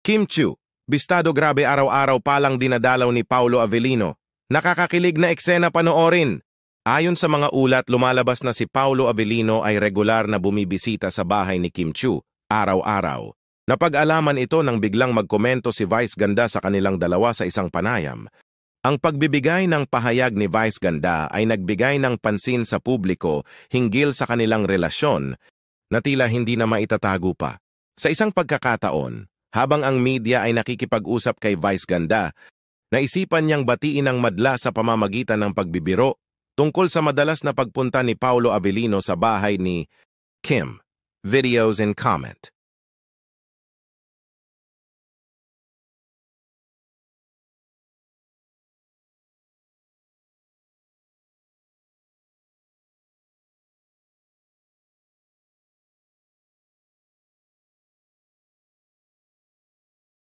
Kim Chiu, bistado grabe araw-araw palang dinadalaw ni Paulo Avellino. Nakakakilig na eksena panoorin. Ayon sa mga ulat, lumalabas na si Paulo Avellino ay regular na bumibisita sa bahay ni Kim Chiu, araw-araw. Napag-alaman ito nang biglang magkomento si Vice Ganda sa kanilang dalawa sa isang panayam. Ang pagbibigay ng pahayag ni Vice Ganda ay nagbigay ng pansin sa publiko hinggil sa kanilang relasyon na tila hindi na maitatago pa. Sa isang pagkakataon, habang ang media ay nakikipag-usap kay Vice Ganda, naisipan niyang batiin ang madla sa pamamagitan ng pagbibiro tungkol sa madalas na pagpunta ni Paulo Avellino sa bahay ni Kim. Videos and comment.